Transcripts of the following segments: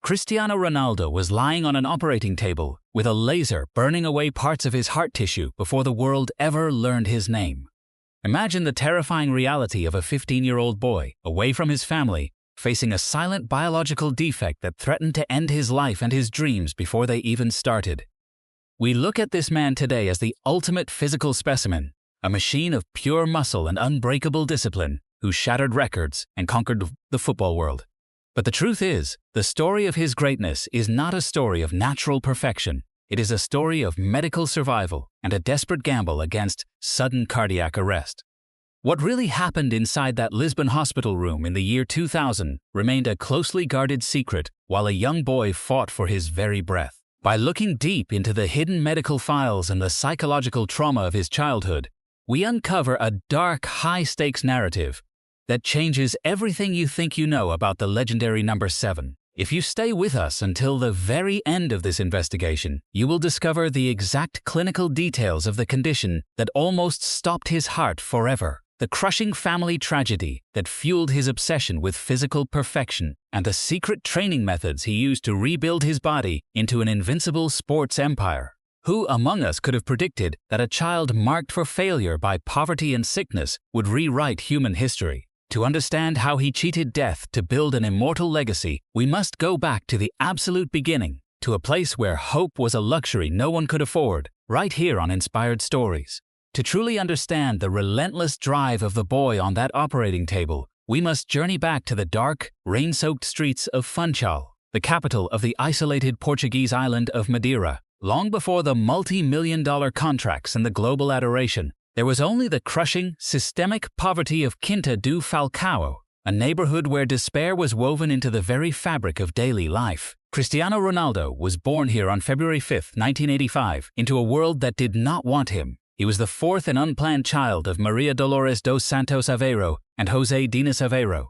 Cristiano Ronaldo was lying on an operating table with a laser burning away parts of his heart tissue before the world ever learned his name. Imagine the terrifying reality of a 15-year-old boy, away from his family, facing a silent biological defect that threatened to end his life and his dreams before they even started. We look at this man today as the ultimate physical specimen, a machine of pure muscle and unbreakable discipline, who shattered records and conquered the football world. But the truth is, the story of his greatness is not a story of natural perfection. It is a story of medical survival and a desperate gamble against sudden cardiac arrest. What really happened inside that Lisbon hospital room in the year 2000 remained a closely guarded secret while a young boy fought for his very breath. By looking deep into the hidden medical files and the psychological trauma of his childhood, we uncover a dark, high-stakes narrative that changes everything you think you know about the legendary number 7. If you stay with us until the very end of this investigation, you will discover the exact clinical details of the condition that almost stopped his heart forever, the crushing family tragedy that fueled his obsession with physical perfection, and the secret training methods he used to rebuild his body into an invincible sports empire. Who among us could have predicted that a child marked for failure by poverty and sickness would rewrite human history? To understand how he cheated death to build an immortal legacy, we must go back to the absolute beginning, to a place where hope was a luxury no one could afford, right here on Inspired Stories. To truly understand the relentless drive of the boy on that operating table, we must journey back to the dark, rain-soaked streets of Funchal, the capital of the isolated Portuguese island of Madeira. Long before the multi-million-dollar contracts and the global adoration, there was only the crushing, systemic poverty of Quinta do Falcao, a neighborhood where despair was woven into the very fabric of daily life. Cristiano Ronaldo was born here on February 5, 1985, into a world that did not want him. He was the fourth and unplanned child of Maria Dolores dos Santos Aveiro and José Dinas Aveiro.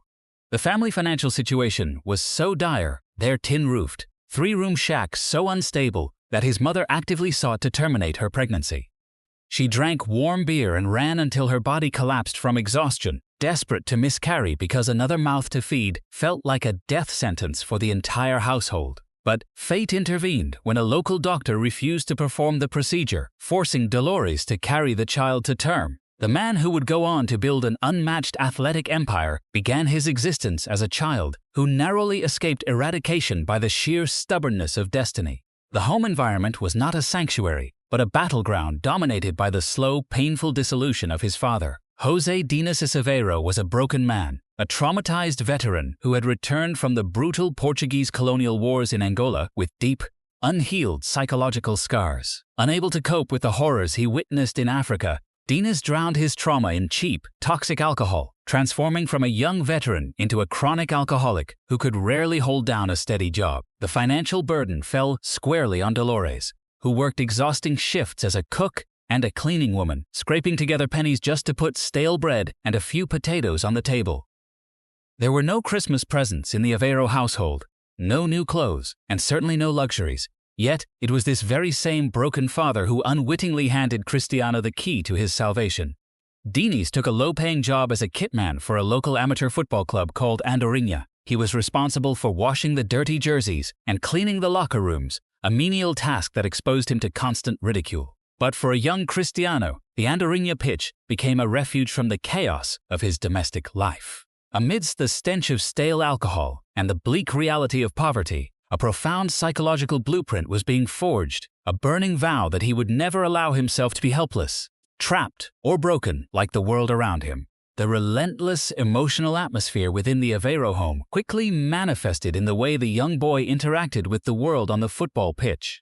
The family financial situation was so dire, their tin-roofed, three-room shack so unstable, that his mother actively sought to terminate her pregnancy. She drank warm beer and ran until her body collapsed from exhaustion, desperate to miscarry because another mouth to feed felt like a death sentence for the entire household. But fate intervened when a local doctor refused to perform the procedure, forcing Dolores to carry the child to term. The man who would go on to build an unmatched athletic empire began his existence as a child who narrowly escaped eradication by the sheer stubbornness of destiny. The home environment was not a sanctuary, but a battleground dominated by the slow, painful dissolution of his father. José Dinas Aveiro was a broken man, a traumatized veteran who had returned from the brutal Portuguese colonial wars in Angola with deep, unhealed psychological scars. Unable to cope with the horrors he witnessed in Africa, Dinas drowned his trauma in cheap, toxic alcohol, transforming from a young veteran into a chronic alcoholic who could rarely hold down a steady job. The financial burden fell squarely on Dolores, who worked exhausting shifts as a cook and a cleaning woman, scraping together pennies just to put stale bread and a few potatoes on the table. There were no Christmas presents in the Aveiro household, no new clothes, and certainly no luxuries. Yet, it was this very same broken father who unwittingly handed Cristiano the key to his salvation. Dinas took a low-paying job as a kitman for a local amateur football club called Andorinha. He was responsible for washing the dirty jerseys and cleaning the locker rooms, a menial task that exposed him to constant ridicule. But for a young Cristiano, the Andorinha pitch became a refuge from the chaos of his domestic life. Amidst the stench of stale alcohol and the bleak reality of poverty, a profound psychological blueprint was being forged, a burning vow that he would never allow himself to be helpless, trapped, or broken like the world around him. The relentless emotional atmosphere within the Aveiro home quickly manifested in the way the young boy interacted with the world on the football pitch.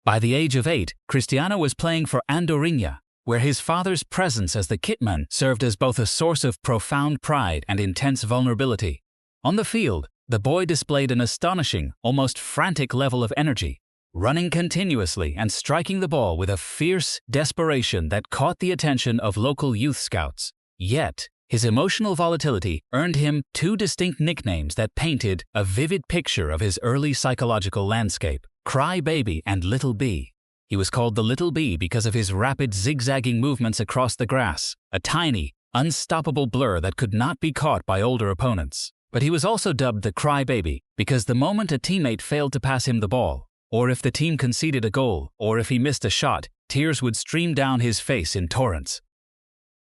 By the age of 8, Cristiano was playing for Andorinha, where his father's presence as the kitman served as both a source of profound pride and intense vulnerability. On the field, the boy displayed an astonishing, almost frantic level of energy, running continuously and striking the ball with a fierce desperation that caught the attention of local youth scouts. Yet, his emotional volatility earned him 2 distinct nicknames that painted a vivid picture of his early psychological landscape: Cry Baby and Little B. He was called the Little B because of his rapid zigzagging movements across the grass, a tiny, unstoppable blur that could not be caught by older opponents. But he was also dubbed the crybaby because the moment a teammate failed to pass him the ball, or if the team conceded a goal, or if he missed a shot, tears would stream down his face in torrents.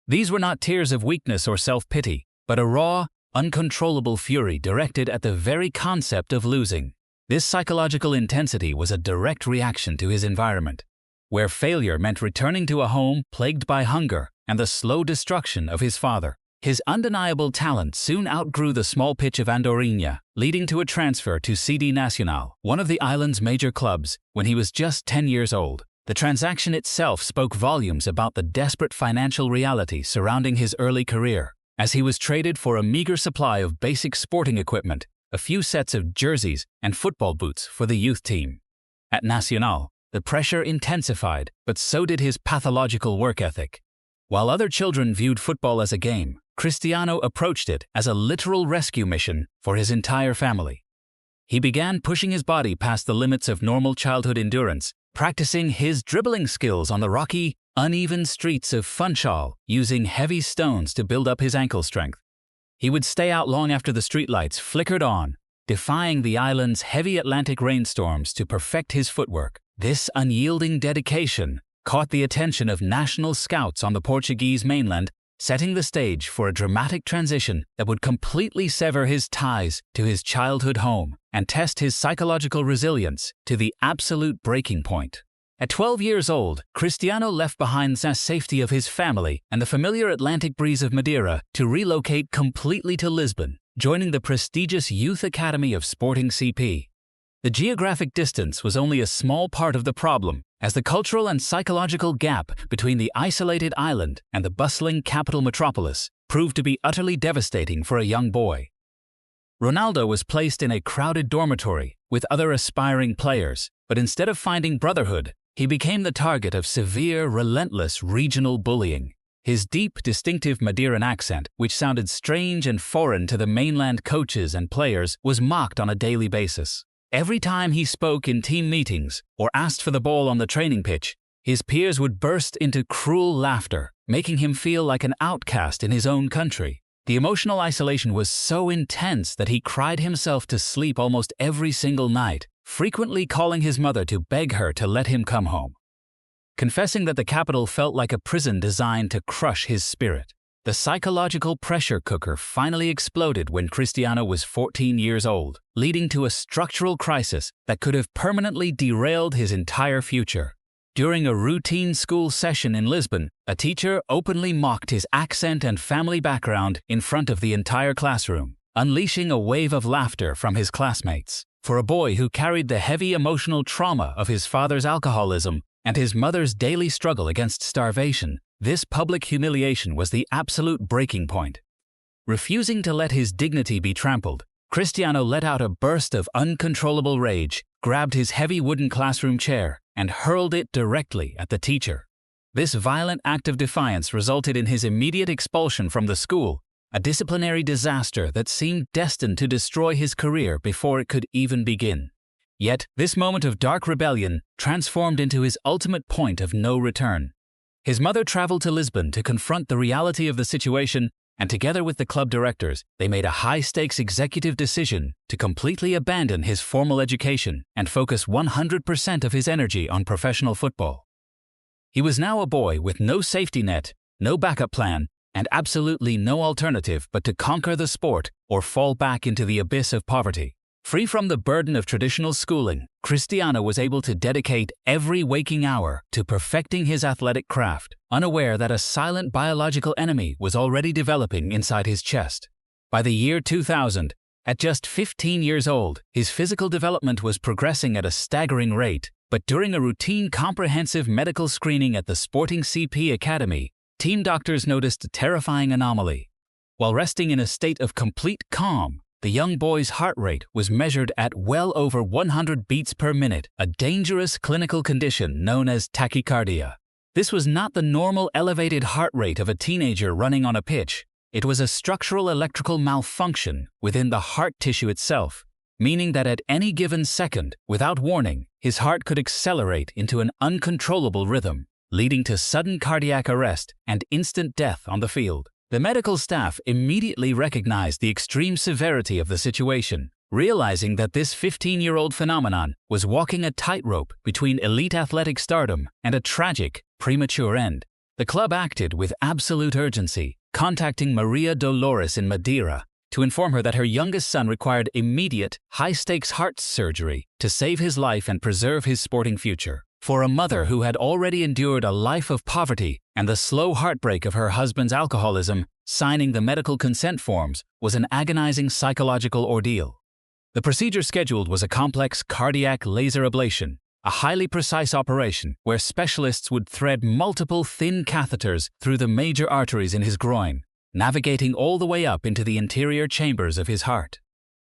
These were not tears of weakness or self-pity, but a raw, uncontrollable fury directed at the very concept of losing. This psychological intensity was a direct reaction to his environment, where failure meant returning to a home plagued by hunger and the slow destruction of his father. His undeniable talent soon outgrew the small pitch of Andorinha, leading to a transfer to CD Nacional, one of the island's major clubs, when he was just 10 years old. The transaction itself spoke volumes about the desperate financial reality surrounding his early career, as he was traded for a meager supply of basic sporting equipment, a few sets of jerseys and football boots for the youth team. At Nacional, the pressure intensified, but so did his pathological work ethic. While other children viewed football as a game, Cristiano approached it as a literal rescue mission for his entire family. He began pushing his body past the limits of normal childhood endurance, practicing his dribbling skills on the rocky, uneven streets of Funchal, using heavy stones to build up his ankle strength. He would stay out long after the streetlights flickered on, defying the island's heavy Atlantic rainstorms to perfect his footwork. This unyielding dedication caught the attention of national scouts on the Portuguese mainland, setting the stage for a dramatic transition that would completely sever his ties to his childhood home and test his psychological resilience to the absolute breaking point. At 12 years old, Cristiano left behind the safety of his family and the familiar Atlantic breeze of Madeira to relocate completely to Lisbon, joining the prestigious Youth Academy of Sporting CP. The geographic distance was only a small part of the problem, as the cultural and psychological gap between the isolated island and the bustling capital metropolis proved to be utterly devastating for a young boy. Ronaldo was placed in a crowded dormitory with other aspiring players, but instead of finding brotherhood, he became the target of severe, relentless regional bullying. His deep, distinctive Madeiran accent, which sounded strange and foreign to the mainland coaches and players, was mocked on a daily basis. Every time he spoke in team meetings or asked for the ball on the training pitch, his peers would burst into cruel laughter, making him feel like an outcast in his own country. The emotional isolation was so intense that he cried himself to sleep almost every single night, frequently calling his mother to beg her to let him come home. Confessing that the capital felt like a prison designed to crush his spirit. The psychological pressure cooker finally exploded when Cristiano was 14 years old, leading to a structural crisis that could have permanently derailed his entire future. During a routine school session in Lisbon, a teacher openly mocked his accent and family background in front of the entire classroom, unleashing a wave of laughter from his classmates. For a boy who carried the heavy emotional trauma of his father's alcoholism and his mother's daily struggle against starvation, this public humiliation was the absolute breaking point. Refusing to let his dignity be trampled, Cristiano let out a burst of uncontrollable rage, grabbed his heavy wooden classroom chair, and hurled it directly at the teacher. This violent act of defiance resulted in his immediate expulsion from the school, a disciplinary disaster that seemed destined to destroy his career before it could even begin. Yet, this moment of dark rebellion transformed into his ultimate point of no return. His mother traveled to Lisbon to confront the reality of the situation, and together with the club directors, they made a high-stakes executive decision to completely abandon his formal education and focus 100% of his energy on professional football. He was now a boy with no safety net, no backup plan, and absolutely no alternative but to conquer the sport or fall back into the abyss of poverty. Free from the burden of traditional schooling, Cristiano was able to dedicate every waking hour to perfecting his athletic craft, unaware that a silent biological enemy was already developing inside his chest. By the year 2000, at just 15 years old, his physical development was progressing at a staggering rate, but during a routine comprehensive medical screening at the Sporting CP Academy, team doctors noticed a terrifying anomaly. While resting in a state of complete calm, the young boy's heart rate was measured at well over 100 beats per minute, a dangerous clinical condition known as tachycardia. This was not the normal elevated heart rate of a teenager running on a pitch. It was a structural electrical malfunction within the heart tissue itself, meaning that at any given second, without warning, his heart could accelerate into an uncontrollable rhythm, leading to sudden cardiac arrest and instant death on the field. The medical staff immediately recognized the extreme severity of the situation, realizing that this 15-year-old phenomenon was walking a tightrope between elite athletic stardom and a tragic, premature end. The club acted with absolute urgency, contacting Maria Dolores in Madeira to inform her that her youngest son required immediate, high-stakes heart surgery to save his life and preserve his sporting future. For a mother who had already endured a life of poverty and the slow heartbreak of her husband's alcoholism, signing the medical consent forms was an agonizing psychological ordeal. The procedure scheduled was a complex cardiac laser ablation, a highly precise operation where specialists would thread multiple thin catheters through the major arteries in his groin, navigating all the way up into the interior chambers of his heart.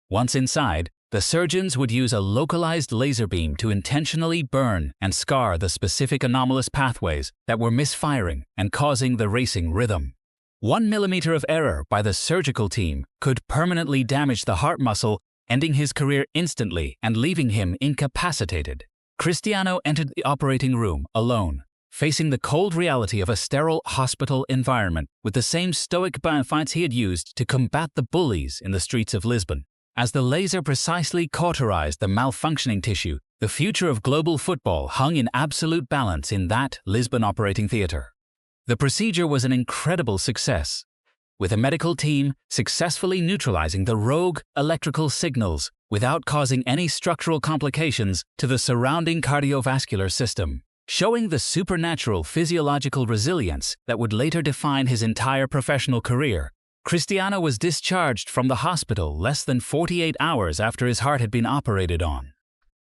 Once inside, the surgeons would use a localized laser beam to intentionally burn and scar the specific anomalous pathways that were misfiring and causing the racing rhythm. 1 millimeter of error by the surgical team could permanently damage the heart muscle, ending his career instantly and leaving him incapacitated. Cristiano entered the operating room alone, facing the cold reality of a sterile hospital environment with the same stoic fights he had used to combat the bullies in the streets of Lisbon. As the laser precisely cauterized the malfunctioning tissue, the future of global football hung in absolute balance in that Lisbon operating theater. The procedure was an incredible success, with a medical team successfully neutralizing the rogue electrical signals without causing any structural complications to the surrounding cardiovascular system, showing the supernatural physiological resilience that would later define his entire professional career. Cristiano was discharged from the hospital less than 48 hours after his heart had been operated on.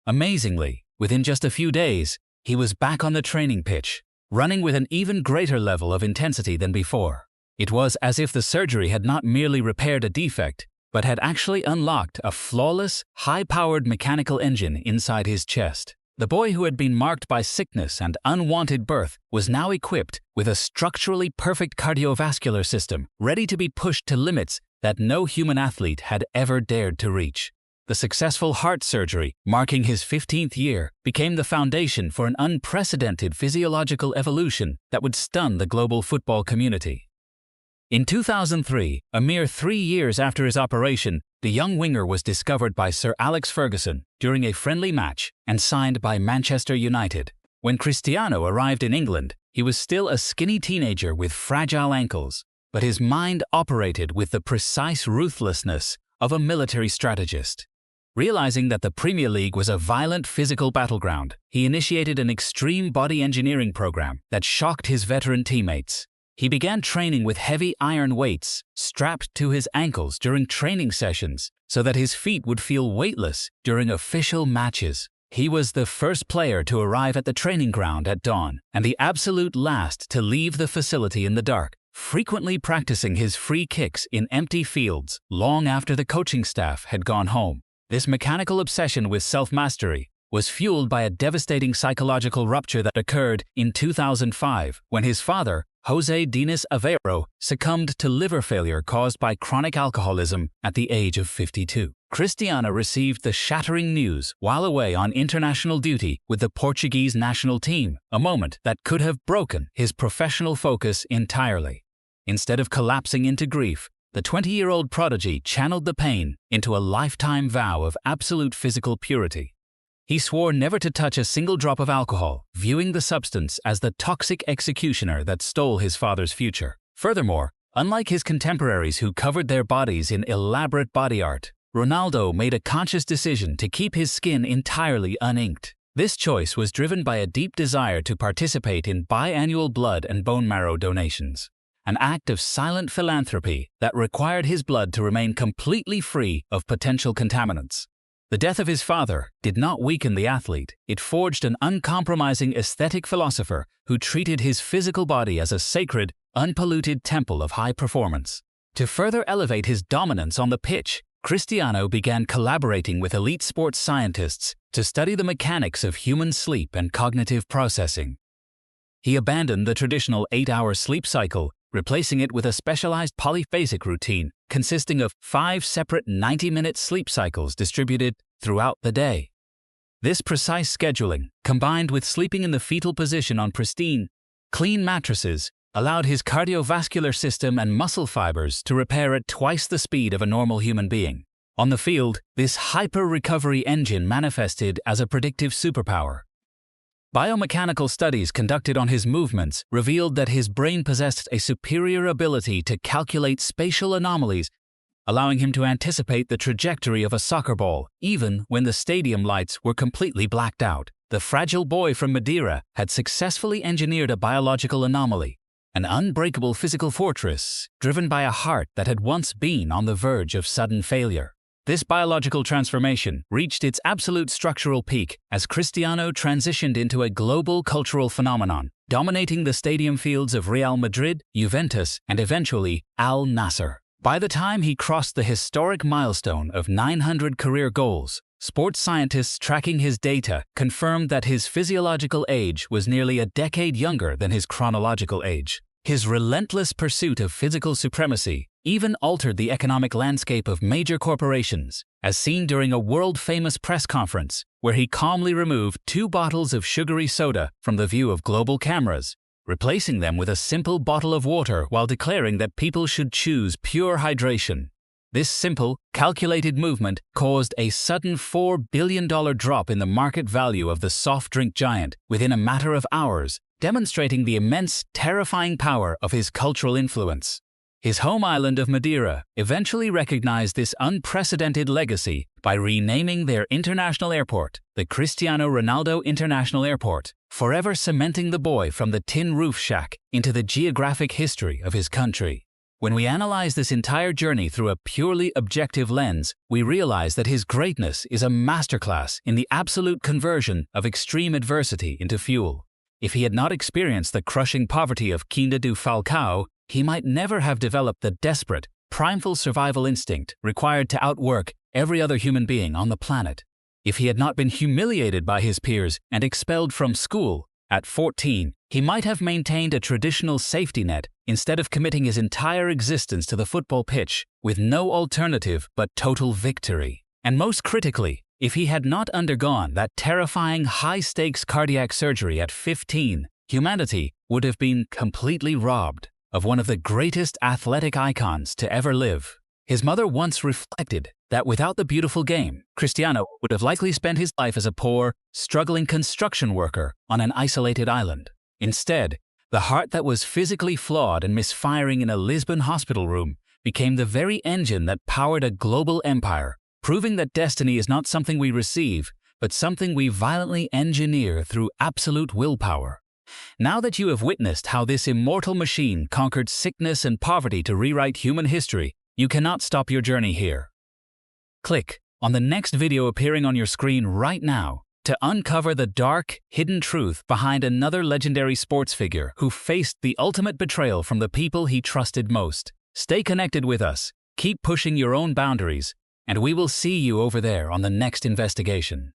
Amazingly, within just a few days, he was back on the training pitch, running with an even greater level of intensity than before. It was as if the surgery had not merely repaired a defect, but had actually unlocked a flawless, high-powered mechanical engine inside his chest. The boy who had been marked by sickness and unwanted birth was now equipped with a structurally perfect cardiovascular system, ready to be pushed to limits that no human athlete had ever dared to reach. The successful heart surgery, marking his 15th year, became the foundation for an unprecedented physiological evolution that would stun the global football community. In 2003, a mere 3 years after his operation, the young winger was discovered by Sir Alex Ferguson during a friendly match and signed by Manchester United. When Cristiano arrived in England, he was still a skinny teenager with fragile ankles, but his mind operated with the precise ruthlessness of a military strategist. Realizing that the Premier League was a violent physical battleground, he initiated an extreme body engineering program that shocked his veteran teammates. He began training with heavy iron weights strapped to his ankles during training sessions so that his feet would feel weightless during official matches. He was the first player to arrive at the training ground at dawn and the absolute last to leave the facility in the dark, frequently practicing his free kicks in empty fields long after the coaching staff had gone home. This mechanical obsession with self-mastery was fueled by a devastating psychological rupture that occurred in 2005 when his father, José Diniz Aveiro, succumbed to liver failure caused by chronic alcoholism at the age of 52. Cristiano received the shattering news while away on international duty with the Portuguese national team, a moment that could have broken his professional focus entirely. Instead of collapsing into grief, the 20-year-old prodigy channeled the pain into a lifetime vow of absolute physical purity. He swore never to touch a single drop of alcohol, viewing the substance as the toxic executioner that stole his father's future. Furthermore, unlike his contemporaries who covered their bodies in elaborate body art, Ronaldo made a conscious decision to keep his skin entirely uninked. This choice was driven by a deep desire to participate in biannual blood and bone marrow donations, an act of silent philanthropy that required his blood to remain completely free of potential contaminants. The death of his father did not weaken the athlete. It forged an uncompromising aesthetic philosopher who treated his physical body as a sacred, unpolluted temple of high performance. To further elevate his dominance on the pitch, Cristiano began collaborating with elite sports scientists to study the mechanics of human sleep and cognitive processing. He abandoned the traditional 8-hour sleep cycle, replacing it with a specialized polyphasic routine consisting of 5 separate 90-minute sleep cycles distributed throughout the day. This precise scheduling, combined with sleeping in the fetal position on pristine, clean mattresses, allowed his cardiovascular system and muscle fibers to repair at twice the speed of a normal human being. On the field, this hyper-recovery engine manifested as a predictive superpower. Biomechanical studies conducted on his movements revealed that his brain possessed a superior ability to calculate spatial anomalies, allowing him to anticipate the trajectory of a soccer ball, even when the stadium lights were completely blacked out. The fragile boy from Madeira had successfully engineered a biological anomaly, an unbreakable physical fortress driven by a heart that had once been on the verge of sudden failure. This biological transformation reached its absolute structural peak as Cristiano transitioned into a global cultural phenomenon, dominating the stadium fields of Real Madrid, Juventus, and eventually Al Nassr. By the time he crossed the historic milestone of 900 career goals, sports scientists tracking his data confirmed that his physiological age was nearly a decade younger than his chronological age. His relentless pursuit of physical supremacy even altered the economic landscape of major corporations, as seen during a world-famous press conference where he calmly removed 2 bottles of sugary soda from the view of global cameras, replacing them with a simple bottle of water while declaring that people should choose pure hydration. This simple, calculated movement caused a sudden $4 billion drop in the market value of the soft drink giant within a matter of hours, demonstrating the immense, terrifying power of his cultural influence. His home island of Madeira eventually recognized this unprecedented legacy by renaming their international airport the Cristiano Ronaldo International Airport, forever cementing the boy from the tin roof shack into the geographic history of his country. When we analyze this entire journey through a purely objective lens, we realize that his greatness is a masterclass in the absolute conversion of extreme adversity into fuel. If he had not experienced the crushing poverty of Quinta do Falcao, he might never have developed the desperate, primal survival instinct required to outwork every other human being on the planet. If he had not been humiliated by his peers and expelled from school, at 14, he might have maintained a traditional safety net instead of committing his entire existence to the football pitch with no alternative but total victory. And most critically, if he had not undergone that terrifying high-stakes cardiac surgery at 15, humanity would have been completely robbed of one of the greatest athletic icons to ever live. His mother once reflected that without the beautiful game, Cristiano would have likely spent his life as a poor, struggling construction worker on an isolated island. Instead, the heart that was physically flawed and misfiring in a Lisbon hospital room became the very engine that powered a global empire, proving that destiny is not something we receive, but something we violently engineer through absolute willpower. Now that you have witnessed how this immortal machine conquered sickness and poverty to rewrite human history, you cannot stop your journey here. Click on the next video appearing on your screen right now to uncover the dark, hidden truth behind another legendary sports figure who faced the ultimate betrayal from the people he trusted most. Stay connected with us, keep pushing your own boundaries, and we will see you over there on the next investigation.